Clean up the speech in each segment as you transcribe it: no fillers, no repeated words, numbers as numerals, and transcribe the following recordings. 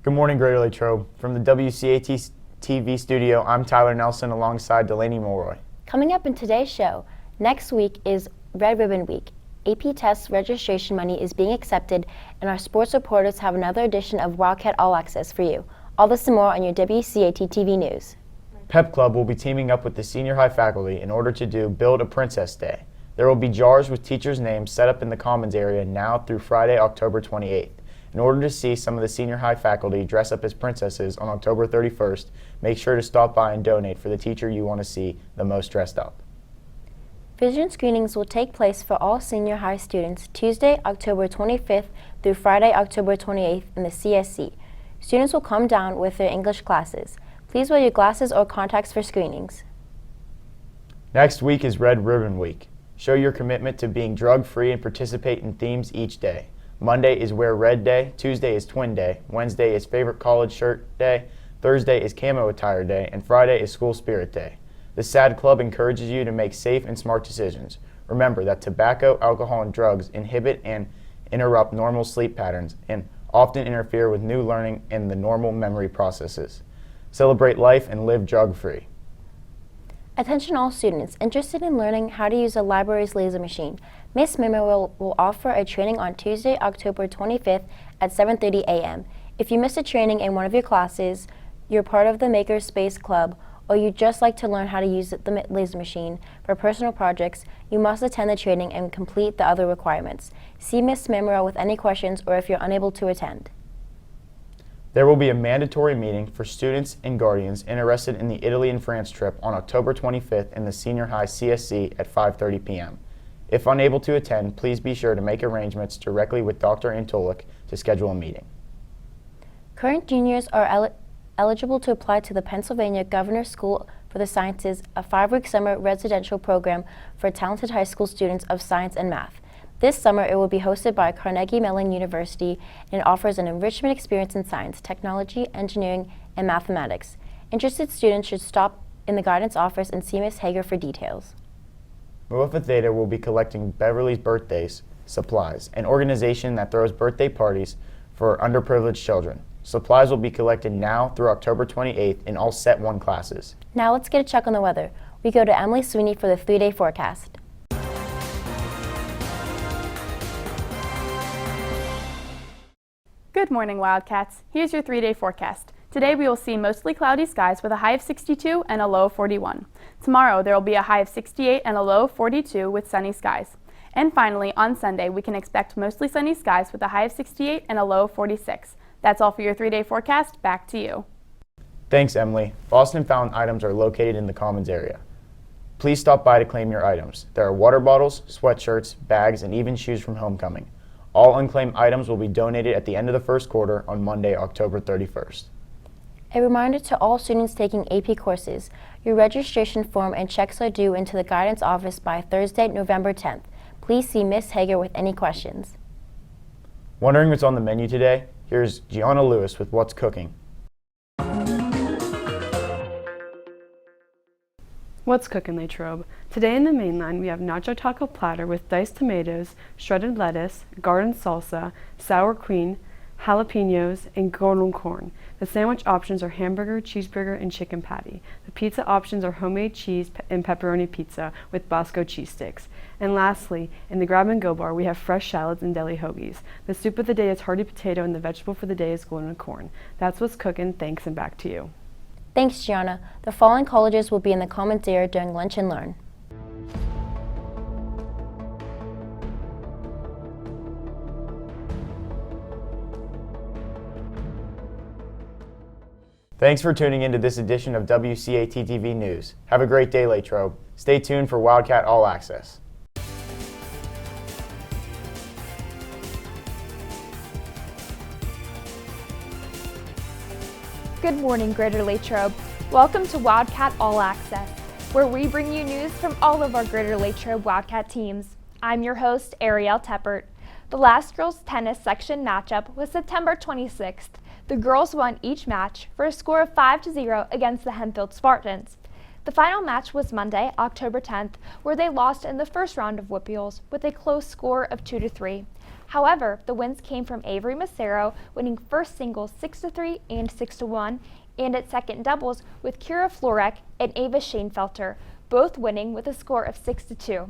Good morning, Greater Latrobe. From the WCAT TV studio, I'm Tyler Nelson alongside Delaney Mulroy. Coming up in today's show, next week is Red Ribbon Week. AP Test registration money is being accepted, and our sports reporters have another edition of Wildcat All Access for you. All this and more on your WCAT TV news. Pep Club will be teaming up with the senior high faculty in order to do Build a Princess Day. There will be jars with teachers' names set up in the Commons area now through Friday, October 28th. In order to see some of the senior high faculty dress up as princesses on October 31st, make sure to stop by and donate for the teacher you want to see the most dressed up. Vision screenings will take place for all senior high students Tuesday, October 25th through Friday, October 28th in the CSC. Students will come down with their English classes. Please wear your glasses or contacts for screenings. Next week is Red Ribbon Week. Show your commitment to being drug-free and participate in themes each day. Monday is Wear Red Day, Tuesday is Twin Day, Wednesday is Favorite College Shirt Day, Thursday is Camo Attire Day, and Friday is School Spirit Day. The SAD Club encourages you to make safe and smart decisions. Remember that tobacco, alcohol, and drugs inhibit and interrupt normal sleep patterns and often interfere with new learning and the normal memory processes. Celebrate life and live drug-free. Attention all students interested in learning how to use the library's laser machine. Ms. Mimmer will offer a training on Tuesday, October 25th at 7:30 a.m. If you missed a training in one of your classes, you're part of the Makerspace Club, or you'd just like to learn how to use the laser machine for personal projects, you must attend the training and complete the other requirements. See Ms. Mimmer with any questions or if you're unable to attend. There will be a mandatory meeting for students and guardians interested in the Italy and France trip on October 25th in the Senior High CSC at 5:30 p.m. If unable to attend, please be sure to make arrangements directly with Dr. Antolik to schedule a meeting. Current juniors are eligible to apply to the Pennsylvania Governor's School for the Sciences, a 5-week summer residential program for talented high school students of science and math. This summer, it will be hosted by Carnegie Mellon University and offers an enrichment experience in science, technology, engineering, and mathematics. Interested students should stop in the guidance office and see Ms. Hager for details. Mu Alpha Theta will be collecting Beverly's Birthday Supplies, an organization that throws birthday parties for underprivileged children. Supplies will be collected now through October 28th in all Set 1 classes. Now let's get a check on the weather. We go to Emily Sweeney for the 3-day forecast. Good morning, Wildcats. Here's your 3-day forecast. Today we will see mostly cloudy skies with a high of 62 and a low of 41. Tomorrow there will be a high of 68 and a low of 42 with sunny skies. And finally, on Sunday, we can expect mostly sunny skies with a high of 68 and a low of 46. That's all for your 3-day forecast. Back to you. Thanks, Emily. Boston Fountain items are located in the Commons area. Please stop by to claim your items. There are water bottles, sweatshirts, bags, and even shoes from homecoming. All unclaimed items will be donated at the end of the first quarter on Monday, October 31st. A reminder to all students taking AP courses, your registration form and checks are due into the guidance office by Thursday, November 10th. Please see Ms. Hager with any questions. Wondering what's on the menu today? Here's Gianna Lewis with What's Cooking. What's cooking, Latrobe? Today in the main line we have nacho taco platter with diced tomatoes, shredded lettuce, garden salsa, sour cream, jalapenos, and golden corn. The sandwich options are hamburger, cheeseburger, and chicken patty. The pizza options are homemade cheese and pepperoni pizza with Bosco cheese sticks. And lastly, in the grab-and-go bar we have fresh salads and deli hoagies. The soup of the day is hearty potato and the vegetable for the day is golden corn. That's what's cooking. Thanks, and back to you. Thanks, Gianna. The following colleges will be in the Commons area during Lunch and Learn. Thanks for tuning in to this edition of WCAT TV News. Have a great day, Latrobe. Stay tuned for Wildcat All Access. Good morning, Greater Latrobe. Welcome to Wildcat All Access, where we bring you news from all of our Greater Latrobe Wildcat teams. I'm your host, Ariel Teppert. The last girls tennis section matchup was September 26th. The girls won each match for a score of 5-0 against the Hempfield Spartans. The final match was Monday, October 10th, where they lost in the first round of Whippeals with a close score of 2-3. However, the wins came from Avery Massaro winning first singles 6-3 and 6-1, and at second doubles with Kira Florek and Ava Schoenfelter, both winning with a score of 6-2.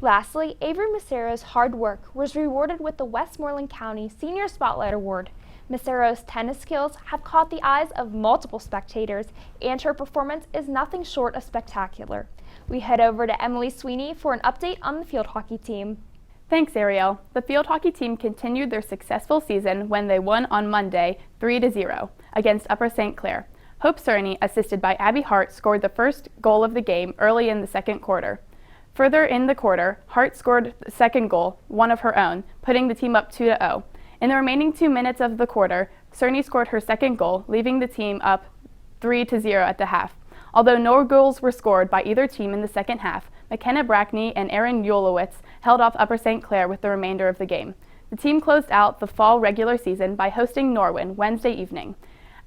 Lastly, Avery Massaro's hard work was rewarded with the Westmoreland County Senior Spotlight Award. Massaro's tennis skills have caught the eyes of multiple spectators, and her performance is nothing short of spectacular. We head over to Emily Sweeney for an update on the field hockey team. Thanks, Ariel. The field hockey team continued their successful season when they won on Monday 3-0 against Upper St. Clair. Hope Cerny, assisted by Abby Hart, scored the first goal of the game early in the second quarter. Further in the quarter, Hart scored the second goal, one of her own, putting the team up 2-0. In the remaining 2 minutes of the quarter, Cerny scored her second goal, leaving the team up 3-0 at the half. Although no goals were scored by either team in the second half, McKenna Brackney and Erin Yolowitz held off Upper St. Clair with the remainder of the game. The team closed out the fall regular season by hosting Norwin Wednesday evening.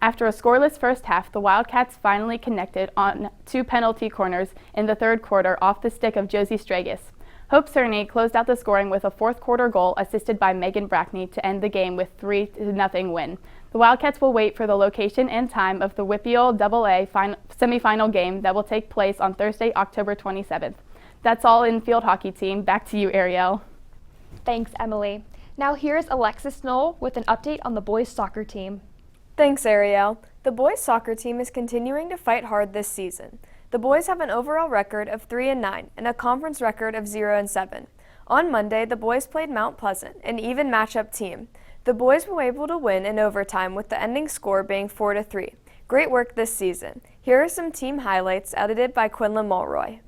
After a scoreless first half, the Wildcats finally connected on 2 penalty corners in the third quarter off the stick of Josie Stragus. Hope Cerny closed out the scoring with a fourth quarter goal assisted by Megan Brackney to end the game with 3-0 win. The Wildcats will wait for the location and time of the WPIAL AA semifinal game that will take place on Thursday, October 27th. That's all in field hockey team. Back to you, Ariel. Thanks, Emily. Now here's Alexis Knoll with an update on the boys soccer team. Thanks, Ariel. The boys soccer team is continuing to fight hard this season. The boys have an overall record of 3-9 and a conference record of 0-7. On Monday, the boys played Mount Pleasant, an even matchup team. The boys were able to win in overtime with the ending score being 4-3. Great work this season. Here are some team highlights edited by Quinlan Mulroy.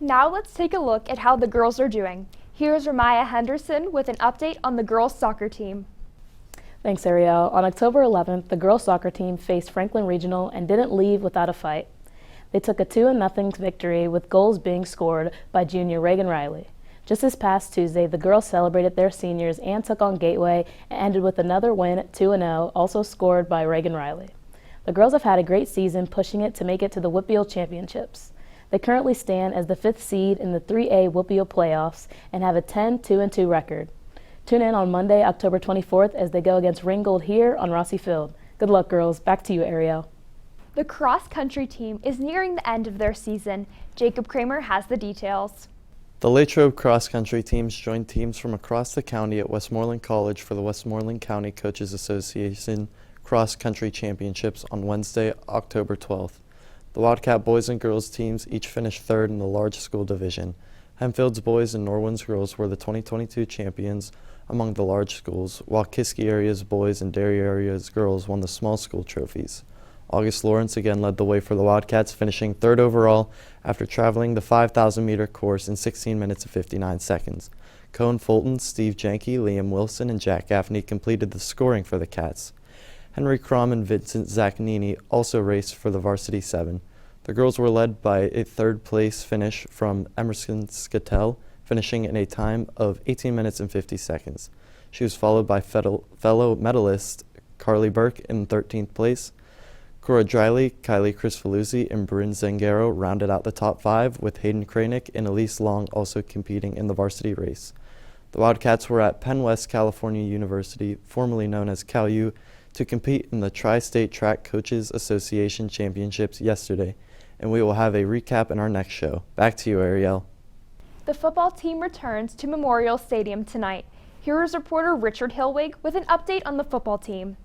Now let's take a look at how the girls are doing. Here's Ramaya Henderson with an update on the girls soccer team. Thanks, Ariel. On October 11th, the girls soccer team faced Franklin Regional and didn't leave without a fight. They took a 2-0 victory with goals being scored by junior Reagan Riley. Just this past Tuesday, the girls celebrated their seniors and took on Gateway and ended with another win at 2-0, also scored by Reagan Riley. The girls have had a great season, pushing it to make it to the WPIAL Championships. They currently stand as the 5th seed in the 3A WPIAL playoffs and have a 10-2-2 record. Tune in on Monday, October 24th as they go against Ringgold here on Rossi Field. Good luck, girls. Back to you, Ariel. The cross-country team is nearing the end of their season. Jacob Kramer has the details. The Latrobe cross-country teams joined teams from across the county at Westmoreland College for the Westmoreland County Coaches Association Cross-Country Championships on Wednesday, October 12th. The Wildcat boys and girls teams each finished third in the large school division. Hempfield's boys and Norwin's girls were the 2022 champions among the large schools, while Kiski area's boys and Derry area's girls won the small school trophies. August Lawrence again led the way for the Wildcats, finishing third overall after traveling the 5,000-meter course in 16 minutes and 59 seconds. Cohen Fulton, Steve Janke, Liam Wilson, and Jack Gaffney completed the scoring for the Cats. Henry Crom and Vincent Zaccanini also raced for the Varsity 7. The girls were led by a third-place finish from Emerson Skattel, finishing in a time of 18 minutes and 50 seconds. She was followed by fellow medalist Carly Burke in 13th place. Cora Driley, Kylie Crisfaluzzi, and Bryn Zangaro rounded out the top 5, with Hayden Kranick and Elise Long also competing in the varsity race. The Wildcats were at Penn West California University, formerly known as CalU, to compete in the Tri-State Track Coaches Association Championships yesterday, and we will have a recap in our next show. Back to you, Ariel. The football team returns to Memorial Stadium tonight. Here is reporter Richard Hillwig with an update on the football team.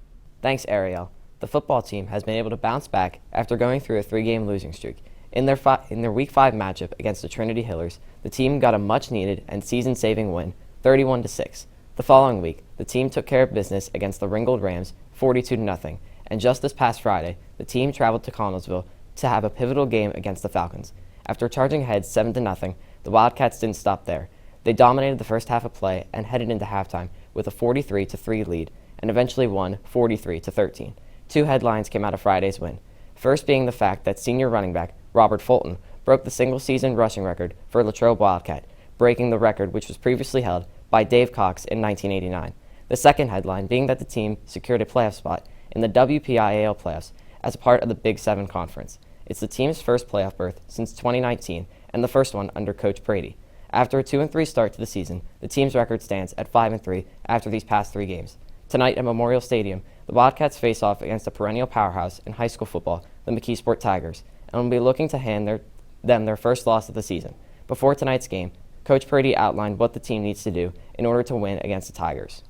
Thanks, Ariel. The football team has been able to bounce back after going through a 3-game losing streak. In their Week 5 matchup against the Trinity Hillers, the team got a much-needed and season-saving win, 31-6. The following week, the team took care of business against the Ringgold Rams, 42-0, and just this past Friday, the team traveled to Connellsville to have a pivotal game against the Falcons. After charging ahead 7-0, the Wildcats didn't stop there. They dominated the first half of play and headed into halftime with a 43-3 lead and eventually won 43-13. 2 headlines came out of Friday's win. First being the fact that senior running back Robert Fulton broke the single-season rushing record for Latrobe Wildcat, breaking the record which was previously held by Dave Cox in 1989. The second headline being that the team secured a playoff spot in the WPIAL playoffs as a part of the Big 7 Conference. It's the team's first playoff berth since 2019 and the first one under Coach Brady. After a 2-3 start to the season, the team's record stands at 5-3 after these past 3 games. Tonight at Memorial Stadium, the Wildcats face off against a perennial powerhouse in high school football, the McKeesport Tigers, and will be looking to hand them their first loss of the season. Before tonight's game, Coach Brady outlined what the team needs to do in order to win against the Tigers.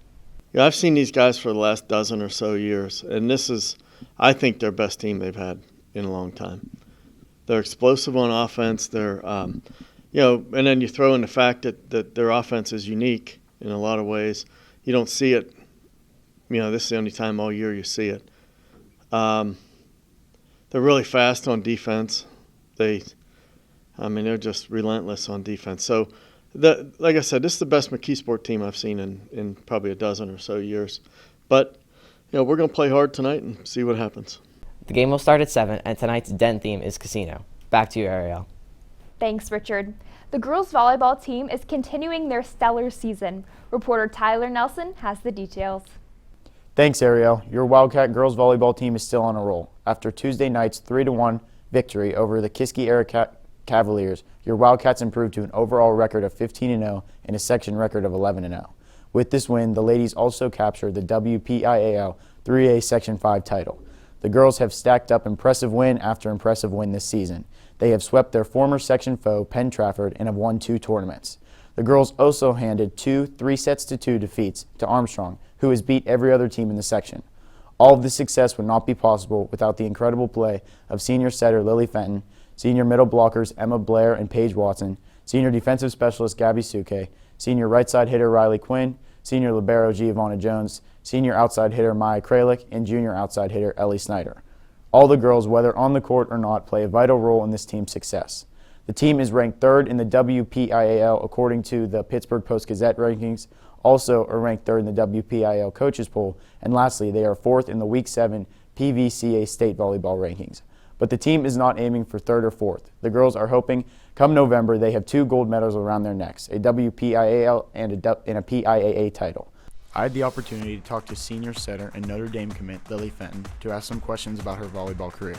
Yeah, I've seen these guys for the last dozen or so years, and this is, I think, their best team they've had in a long time. They're explosive on offense. They're, and then you throw in the fact that their offense is unique in a lot of ways. You don't see it. This is the only time all year you see it. They're really fast on defense. They're just relentless on defense. So, like I said, this is the best McKeesport team I've seen in probably a dozen or so years. But, we're going to play hard tonight and see what happens. The game will start at 7, and tonight's den theme is Casino. Back to you, Ariel. Thanks, Richard. The girls' volleyball team is continuing their stellar season. Reporter Tyler Nelson has the details. Thanks, Ariel. Your Wildcat girls volleyball team is still on a roll. After Tuesday night's 3-1 victory over the Kiski-Era Cavaliers, your Wildcats improved to an overall record of 15-0 and a section record of 11-0. With this win, the ladies also captured the WPIAL 3A Section 5 title. The girls have stacked up impressive win after impressive win this season. They have swept their former section foe, Penn Trafford, and have won 2 tournaments. The girls also handed 2 3-2 defeats to Armstrong, who has beat every other team in the section. All of this success would not be possible without the incredible play of senior setter Lily Fenton, senior middle blockers Emma Blair and Paige Watson, senior defensive specialist Gabby Suke, senior right side hitter Riley Quinn, senior libero Giovanna Jones, senior outside hitter Maya Kralik, and junior outside hitter Ellie Snyder. All the girls, whether on the court or not, play a vital role in this team's success. The team is ranked 3rd in the WPIAL according to the Pittsburgh Post-Gazette rankings, also are ranked 3rd in the WPIAL coaches poll, and lastly, they are 4th in the Week 7 PVCA state volleyball rankings. But the team is not aiming for 3rd or 4th. The girls are hoping come November they have 2 gold medals around their necks, a WPIAL and a PIAA title. I had the opportunity to talk to senior setter and Notre Dame commit Lily Fenton to ask some questions about her volleyball career.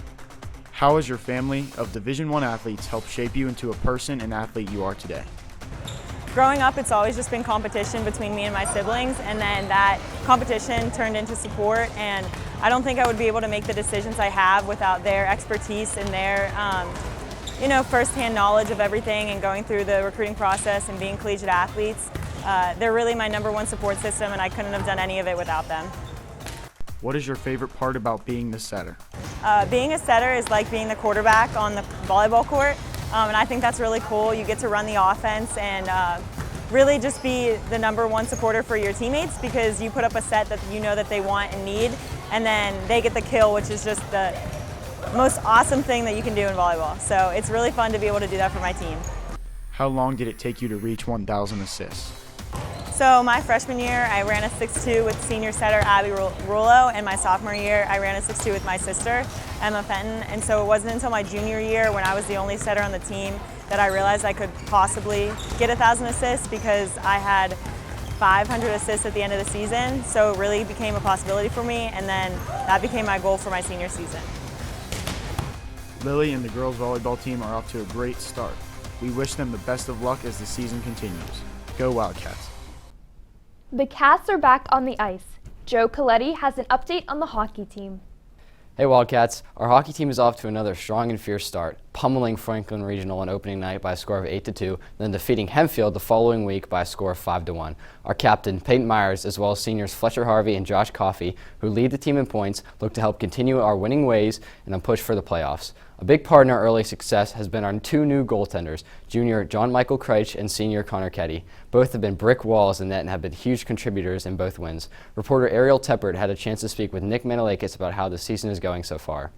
How has your family of Division I athletes helped shape you into a person and athlete you are today? Growing up, it's always just been competition between me and my siblings, and then that competition turned into support, and I don't think I would be able to make the decisions I have without their expertise and their firsthand knowledge of everything and going through the recruiting process and being collegiate athletes. They're really my #1 support system, and I couldn't have done any of it without them. What is your favorite part about being the setter? Being a setter is like being the quarterback on the volleyball court, and I think that's really cool. You get to run the offense and really just be the #1 supporter for your teammates because you put up a set that you know that they want and need, and then they get the kill, which is just the most awesome thing that you can do in volleyball. So it's really fun to be able to do that for my team. How long did it take you to reach 1,000 assists? So my freshman year, I ran a 6'2" with senior setter Abby Rulo, and my sophomore year, I ran a 6'2" with my sister, Emma Fenton. And so it wasn't until my junior year, when I was the only setter on the team, that I realized I could possibly get 1,000 assists because I had 500 assists at the end of the season. So it really became a possibility for me, and then that became my goal for my senior season. Lily and the girls volleyball team are off to a great start. We wish them the best of luck as the season continues. Go Wildcats. The Cats are back on the ice. Joe Coletti has an update on the hockey team. Hey Wildcats, our hockey team is off to another strong and fierce start, pummeling Franklin Regional on opening night by a score of 8-2, then defeating Hempfield the following week by a score of 5-1. Our captain, Peyton Myers, as well as seniors Fletcher Harvey and Josh Coffey, who lead the team in points, look to help continue our winning ways and a push for the playoffs. A big part in our early success has been our two new goaltenders, junior John Michael Kreitsch and senior Connor Ketty. Both have been brick walls in net and have been huge contributors in both wins. Reporter Ariel Teppert had a chance to speak with Nick Manalakis about how the season is going so far.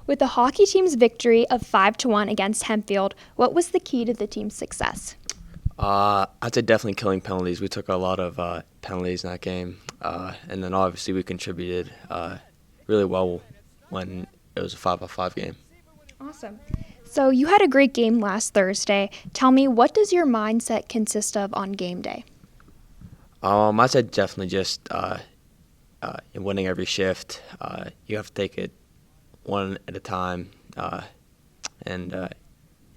With the hockey team's victory of 5-1 against Hempfield, what was the key to the team's success? I'd say definitely killing penalties. We took a lot of penalties in that game, and then obviously we contributed really well when it was a 5-on-5 game. Awesome. So you had a great game last Thursday. Tell me, what does your mindset consist of on game day? I'd say definitely just winning every shift. You have to take it one at a time, and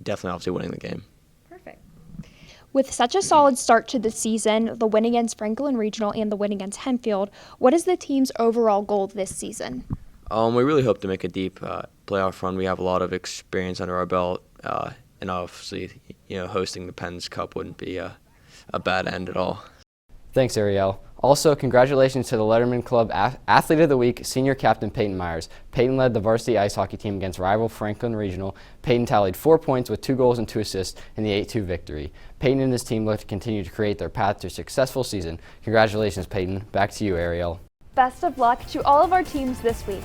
definitely obviously winning the game. Perfect. With such a solid start to the season, the win against Franklin Regional and the win against Hempfield, what is the team's overall goal this season? We really hope to make a deep playoff run. We have a lot of experience under our belt, and obviously, hosting the Pens Cup wouldn't be a bad end at all. Thanks, Ariel. Also, congratulations to the Letterman Club Athlete of the Week, senior captain Peyton Myers. Peyton led the varsity ice hockey team against rival Franklin Regional. Peyton tallied 4 points with 2 goals and 2 assists in the 8-2 victory. Peyton and his team look to continue to create their path to a successful season. Congratulations, Peyton. Back to you, Ariel. Best of luck to all of our teams this week.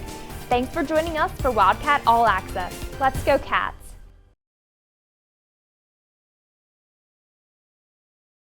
Thanks for joining us for Wildcat All Access. Let's go Cats!